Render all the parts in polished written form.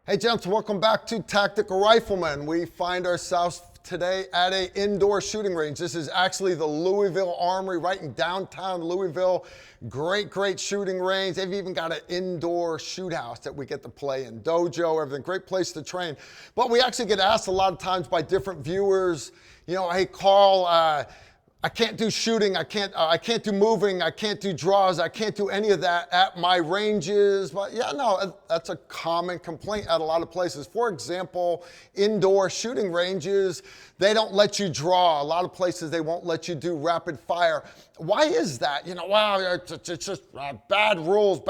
Hey gents, welcome back to Tactical Rifleman. We find ourselves today at an indoor shooting range. This is actually the Louisville Armory right in downtown Louisville. Great shooting range. They've even got an indoor shoot house that we get to play in, dojo, everything. Great place to train. But we actually get asked a lot of times by different viewers, you know, hey Carl, I can't do shooting, I can't do moving, I can't do draws, I can't do any of that at my ranges. But yeah, no, that's a common complaint at a lot of places. For example, indoor shooting ranges, they don't let you draw. A lot of places they won't let you do rapid fire. Why is that? You know, wow, it's just bad rules,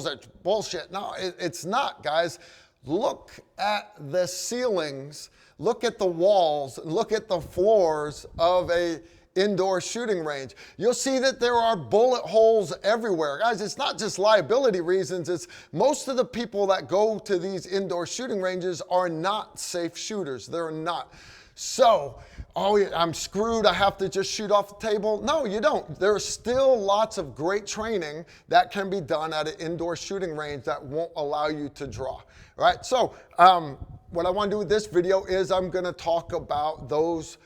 it's bullshit. No, it's not, guys. Look at the ceilings, look at the walls, look at the floors of a indoor shooting range. You'll see that there are bullet holes everywhere. Guys, it's not just liability reasons, it's most of the people that go to these indoor shooting ranges are not safe shooters. They're not. So, oh, I'm screwed, I have to just shoot off the table. No, you don't. There's still lots of great training that can be done at an indoor shooting range that won't allow you to draw. All right, so what I want to do with this video is I'm going to talk about those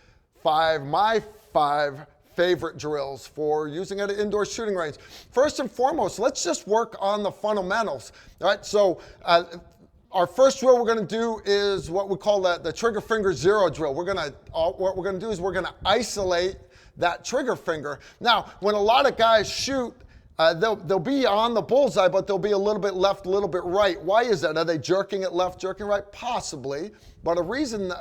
my five favorite drills for using at an indoor shooting range. First and foremost, let's just work on the fundamentals. All right, so our first drill we're going to do is what we call the trigger finger zero drill. What we're going to do is we're going to isolate that trigger finger. Now, when a lot of guys shoot, they'll be on the bullseye, but they'll be a little bit left, a little bit right. Why is that? Are they jerking it left, jerking right? Possibly. But a reason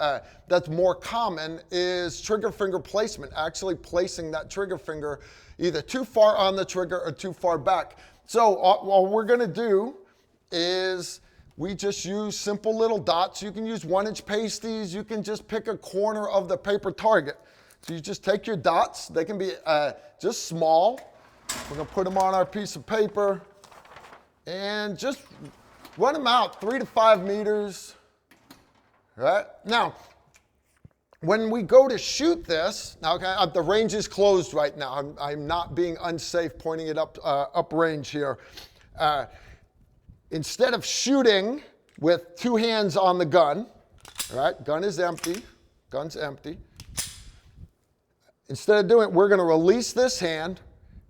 that's more common is trigger finger placement, actually placing that trigger finger either too far on the trigger or too far back. So all we're going to do is we just use simple little dots. You can use 1-inch pasties. You can just pick a corner of the paper target. So you just take your dots. They can be just small. We're going to put them on our piece of paper and just run them out 3 to 5 meters. All right? Now, when we go to shoot this, now okay, the range is closed right now. I'm not being unsafe pointing it up range here. Instead of shooting with 2 hands on the gun, all right, gun is empty, gun's empty. Instead of doing it, we're going to release this hand,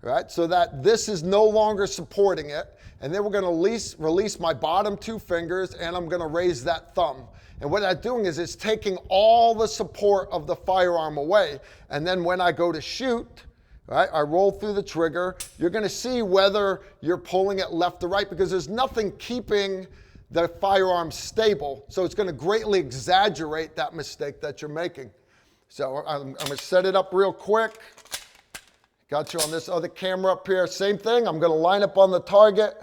right, so that this is no longer supporting it. And then we're going to release my bottom 2 fingers, and I'm going to raise that thumb. And what that's doing is it's taking all the support of the firearm away. And then when I go to shoot, right, I roll through the trigger. You're going to see whether you're pulling it left or right because there's nothing keeping the firearm stable. So it's going to greatly exaggerate that mistake that you're making. So I'm going to set it up real quick. Got you on this other camera up here. Same thing. I'm going to line up on the target.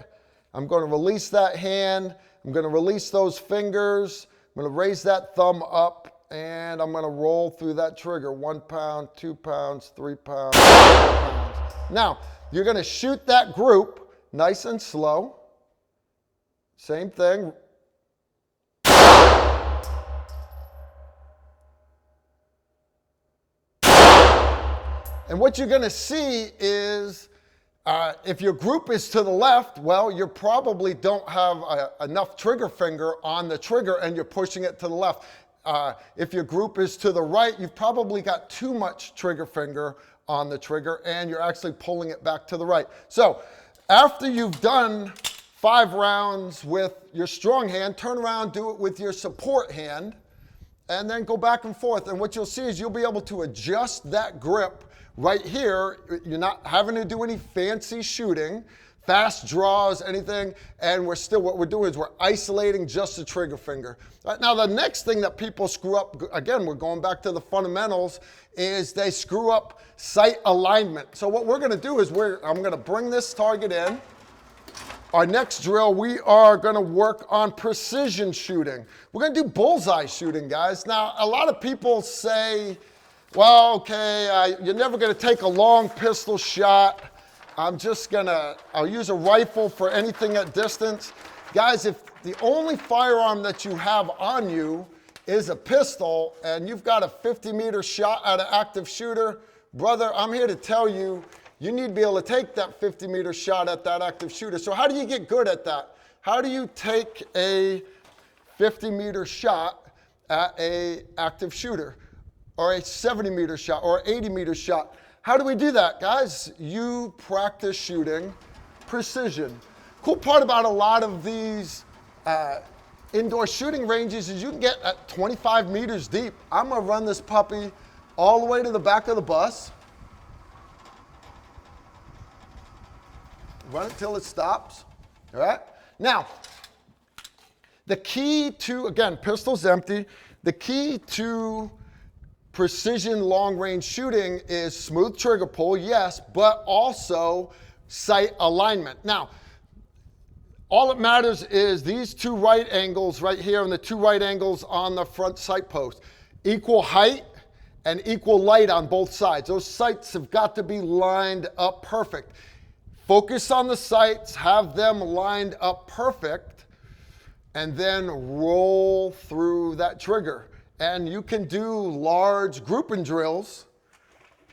I'm going to release that hand. I'm going to release those fingers. I'm going to raise that thumb up, and I'm going to roll through that trigger. 1 pound, 2 pounds, 3 pounds, 4 pounds. Now, you're going to shoot that group nice and slow. Same thing. And what you're going to see is if your group is to the left, well, you probably don't have enough trigger finger on the trigger and you're pushing it to the left. If your group is to the right, you've probably got too much trigger finger on the trigger and you're actually pulling it back to the right. So after you've done 5 rounds with your strong hand, turn around, do it with your support hand, and then go back and forth. And what you'll see is you'll be able to adjust that grip right here. You're not having to do any fancy shooting, fast draws, anything, and what we're doing is we're isolating just the trigger finger. Right, now the next thing that people screw up, again, we're going back to the fundamentals, is they screw up sight alignment. So what we're going to do is I'm going to bring this target in. Our next drill, we are going to work on precision shooting. We're going to do bullseye shooting, guys. Now, a lot of people say, well, okay, you're never going to take a long pistol shot. I'll use a rifle for anything at distance. Guys, if the only firearm that you have on you is a pistol and you've got a 50-meter shot at an active shooter, brother, I'm here to tell you, you need to be able to take that 50-meter shot at that active shooter. So how do you get good at that? How do you take a 50-meter shot at a active shooter, or a 70-meter shot, or an 80-meter shot? How do we do that, guys? You practice shooting precision. Cool part about a lot of these indoor shooting ranges is you can get at 25 meters deep. I'm gonna run this puppy all the way to the back of the bus. Run it till it stops, all right? Now, the key to, again, pistol's empty. The key to precision long-range shooting is smooth trigger pull, yes, but also sight alignment. Now, all that matters is these two right angles right here and the two right angles on the front sight post. Equal height and equal light on both sides. Those sights have got to be lined up perfect. Focus on the sights, have them lined up perfect, and then roll through that trigger. And you can do large grouping drills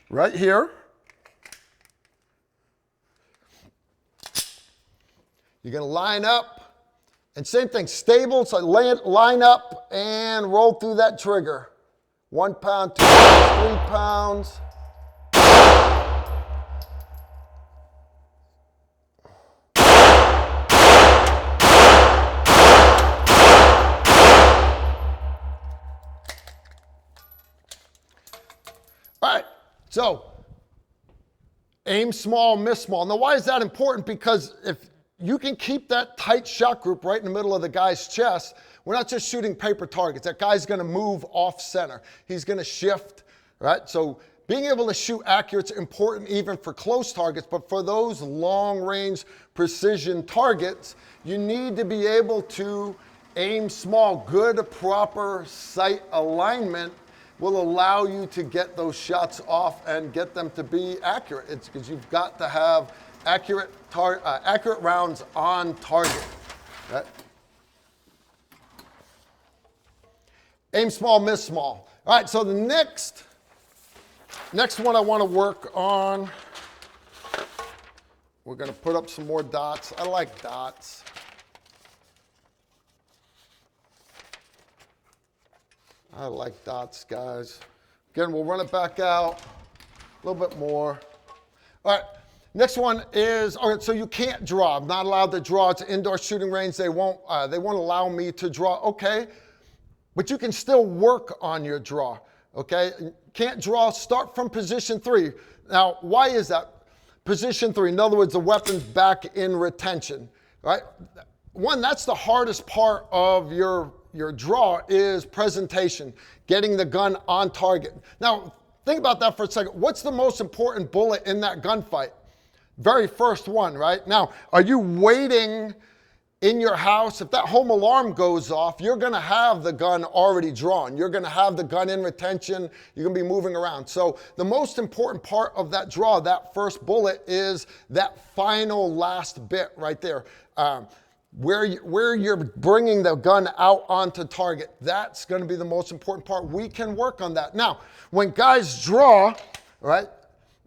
right here. You're gonna line up, and same thing, stable, so line up and roll through that trigger. 1 pound, 2 pounds, 3 pounds. All right, so aim small, miss small. Now, why is that important? Because if you can keep that tight shot group right in the middle of the guy's chest, we're not just shooting paper targets. That guy's gonna move off center. He's gonna shift, right? So being able to shoot accurate is important even for close targets, but for those long range precision targets, you need to be able to aim small. Good, proper sight alignment will allow you to get those shots off and get them to be accurate. It's because you've got to have accurate rounds on target. Right? Aim small, miss small. All right, so the next one I want to work on, we're going to put up some more dots. I like dots. I like dots, guys. Again, we'll run it back out a little bit more. All right, next one is, all right, so you can't draw. I'm not allowed to draw. It's an indoor shooting range. They won't allow me to draw. Okay, but you can still work on your draw, okay? Can't draw, start from position 3. Now, why is that? Position 3, in other words, the weapon's back in retention, right? One, that's the hardest part of your draw is presentation, getting the gun on target. Now, think about that for a second. What's the most important bullet in that gunfight? Very first one, right? Now, are you waiting in your house? If that home alarm goes off, you're gonna have the gun already drawn. You're gonna have the gun in retention. You're gonna be moving around. So the most important part of that draw, that first bullet, is that final last bit right there. Where you're bringing the gun out onto target. That's going to be the most important part. We can work on that. Now, when guys draw, right,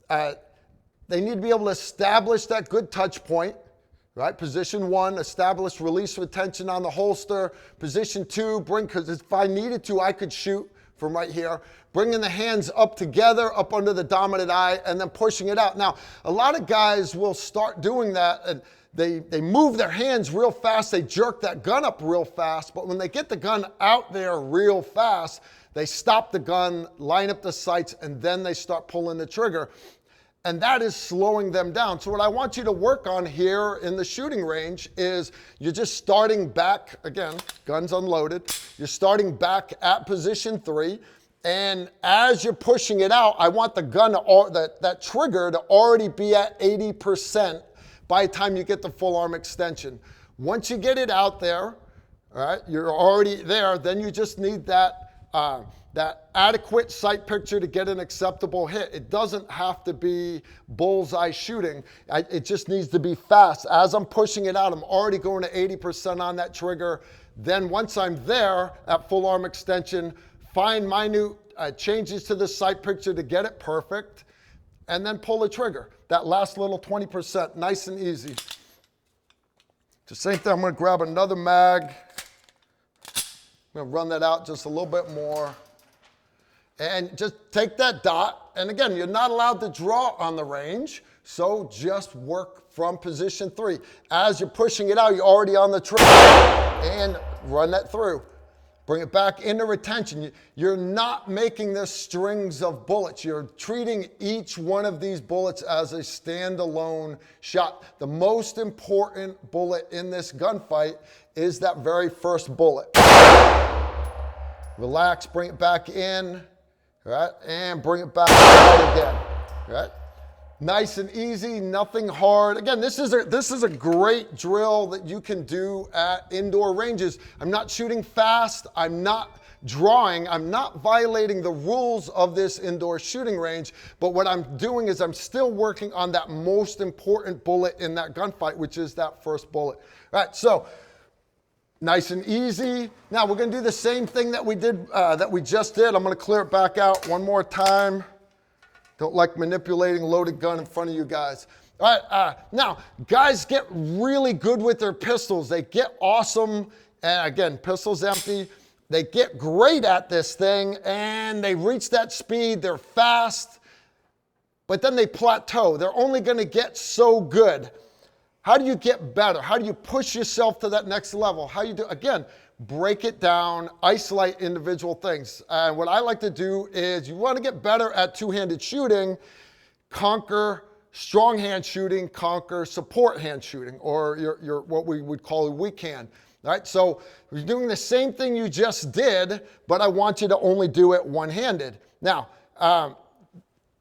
they need to be able to establish that good touch point, right? Position 1, establish release retention on the holster. Position 2, because if I needed to, I could shoot from right here. Bringing the hands up together, up under the dominant eye, and then pushing it out. Now, a lot of guys will start doing that, and they move their hands real fast, they jerk that gun up real fast, but when they get the gun out there real fast, they stop the gun, line up the sights, and then they start pulling the trigger. And that is slowing them down. So what I want you to work on here in the shooting range is you're just starting back, again, guns unloaded, you're starting back at position 3, and as you're pushing it out, I want the gun, that trigger to already be at 80% by the time you get the full arm extension. Once you get it out there, all right, you're already there, then you just need that adequate sight picture to get an acceptable hit. It doesn't have to be bullseye shooting. It just needs to be fast. As I'm pushing it out, I'm already going to 80% on that trigger. Then once I'm there at full arm extension, find minute changes to the sight picture to get it perfect. and then pull the trigger. That last little 20%, nice and easy. The same thing, I'm gonna grab another mag. I'm gonna run that out just a little bit more. And just take that dot, and again, you're not allowed to draw on the range, so just work from position 3. As you're pushing it out, you're already on the trigger, and run that through. Bring it back into retention. You're not making this strings of bullets. You're treating each one of these bullets as a standalone shot. The most important bullet in this gunfight is that very first bullet. Relax, bring it back in, right? And bring it back out again, right? Nice and easy, nothing hard. Again, this is a great drill that you can do at indoor ranges. I'm not shooting fast, I'm not drawing, I'm not violating the rules of this indoor shooting range, but what I'm doing is I'm still working on that most important bullet in that gunfight, which is that first bullet. All right, so nice and easy. Now we're gonna do the same thing that we just did. I'm gonna clear it back out one more time. Don't like manipulating loaded gun in front of you guys. All right, now, guys get really good with their pistols. They get awesome, and again, pistol's empty. They get great at this thing, and they reach that speed, they're fast, but then they plateau. They're only gonna get so good. How do you get better? How do you push yourself to that next level? How you do, again, break it down, isolate individual things. And what I like to do is you want to get better at two-handed shooting, conquer strong hand shooting, conquer support hand shooting, or your what we would call a weak hand. All right, so you're doing the same thing you just did, but I want you to only do it one-handed. Now,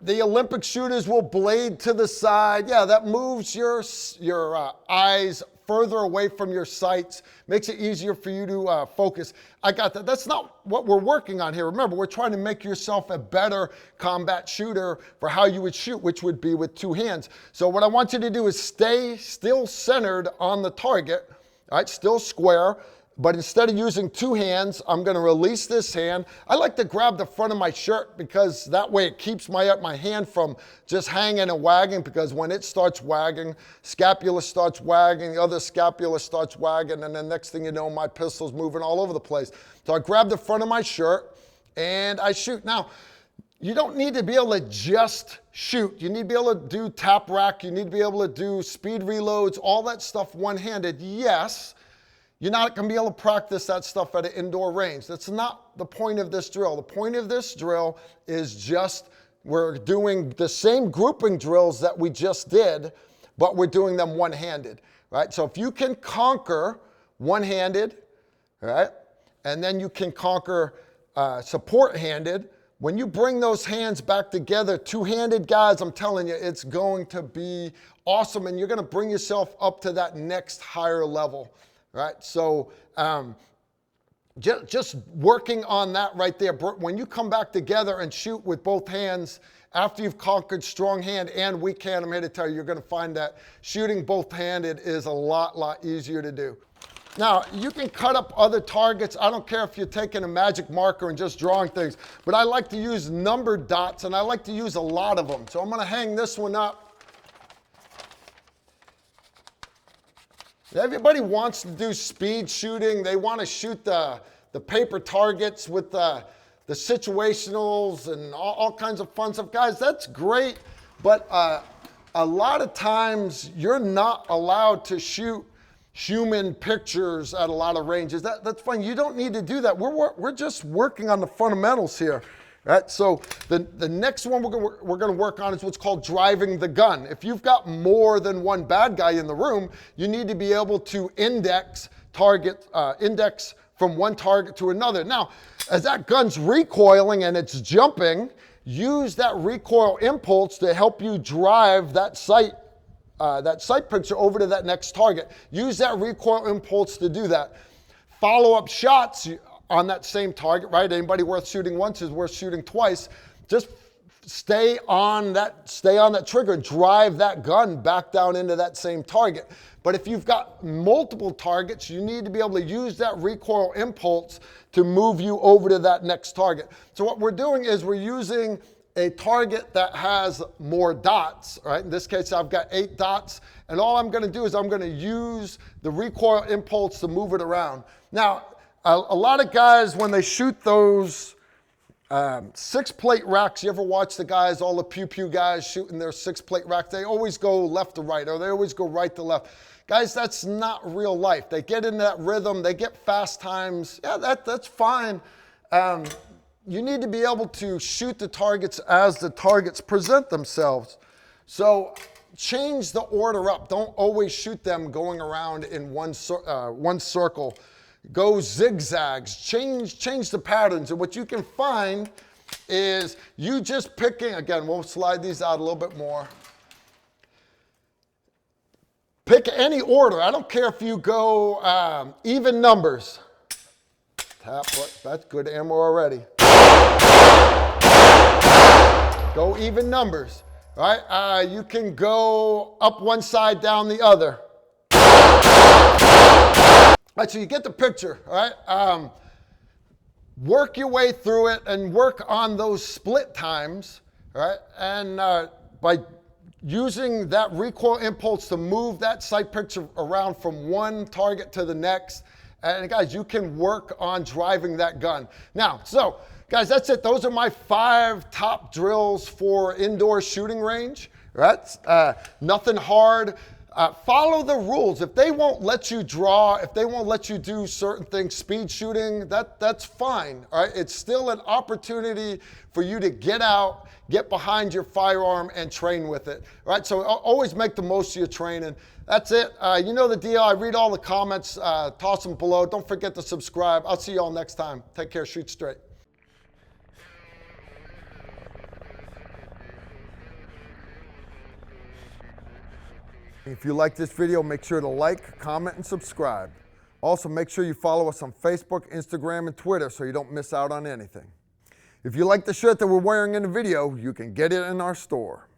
the Olympic shooters will blade to the side. Yeah, that moves your eyes further away from your sights, makes it easier for you to focus. I got that. That's not what we're working on here. Remember, we're trying to make yourself a better combat shooter for how you would shoot, which would be with two hands. So what I want you to do is stay still centered on the target, all right, still square, but instead of using two hands, I'm gonna release this hand. I like to grab the front of my shirt because that way it keeps my hand from just hanging and wagging, because when it starts wagging, scapula starts wagging, the other scapula starts wagging, and then next thing you know, my pistol's moving all over the place. So I grab the front of my shirt and I shoot. Now, you don't need to be able to just shoot. You need to be able to do tap rack. You need to be able to do speed reloads, all that stuff one-handed. Yes, you're not going to be able to practice that stuff at an indoor range. That's not the point of this drill. The point of this drill is just we're doing the same grouping drills that we just did, but we're doing them one-handed, right? So if you can conquer one-handed, right, and then you can conquer support-handed, when you bring those hands back together, two-handed guys, I'm telling you, it's going to be awesome, and you're going to bring yourself up to that next higher level. Right, so just working on that right there. When you come back together and shoot with both hands, after you've conquered strong hand and weak hand, I'm here to tell you, you're going to find that shooting both-handed is a lot easier to do. Now, you can cut up other targets. I don't care if you're taking a magic marker and just drawing things, but I like to use numbered dots, and I like to use a lot of them. So I'm going to hang this one up. Everybody wants to do speed shooting. They want to shoot the paper targets with the situationals and all kinds of fun stuff. Guys, that's great, but a lot of times you're not allowed to shoot human pictures at a lot of ranges. That's fine. You don't need to do that. We're just working on the fundamentals here. Right, so the next one we're going to work on is what's called driving the gun. If you've got more than one bad guy in the room, you need to be able to index from one target to another. Now, as that gun's recoiling and it's jumping, use that recoil impulse to help you drive that sight picture over to that next target. Use that recoil impulse to do that. Follow-up shots on that same target, right? Anybody worth shooting once is worth shooting twice. Just stay on that trigger, drive that gun back down into that same target. But if you've got multiple targets, you need to be able to use that recoil impulse to move you over to that next target. So what we're doing is we're using a target that has more dots, right? In this case, I've got 8 dots, and all I'm gonna do is I'm gonna use the recoil impulse to move it around. Now, a lot of guys, when they shoot those 6-plate racks, you ever watch the guys, all the pew-pew guys shooting their 6-plate racks, they always go left to right, or they always go right to left. Guys, that's not real life. They get into that rhythm, they get fast times. Yeah, that's fine. You need to be able to shoot the targets as the targets present themselves. So change the order up. Don't always shoot them going around in one circle. Go zigzags, change the patterns. And what you can find is you just picking, again, we'll slide these out a little bit more. Pick any order. I don't care if you go even numbers. Tap, that's good ammo already. Go even numbers, right? You can go up one side, down the other. Right, so you get the picture, right? Work your way through it and work on those split times, right? And by using that recoil impulse to move that sight picture around from one target to the next, and guys, you can work on driving that gun. Now, so guys, that's it. Those are my 5 top drills for indoor shooting range, right? Nothing hard. Follow the rules. If they won't let you draw, if they won't let you do certain things, speed shooting, that's fine. All right? It's still an opportunity for you to get out, get behind your firearm, and train with it. All right? So always make the most of your training. That's it. You know the deal. I read all the comments. Toss them below. Don't forget to subscribe. I'll see you all next time. Take care. Shoot straight. If you like this video, make sure to like, comment, and subscribe. Also, make sure you follow us on Facebook, Instagram, and Twitter so you don't miss out on anything. If you like the shirt that we're wearing in the video, you can get it in our store.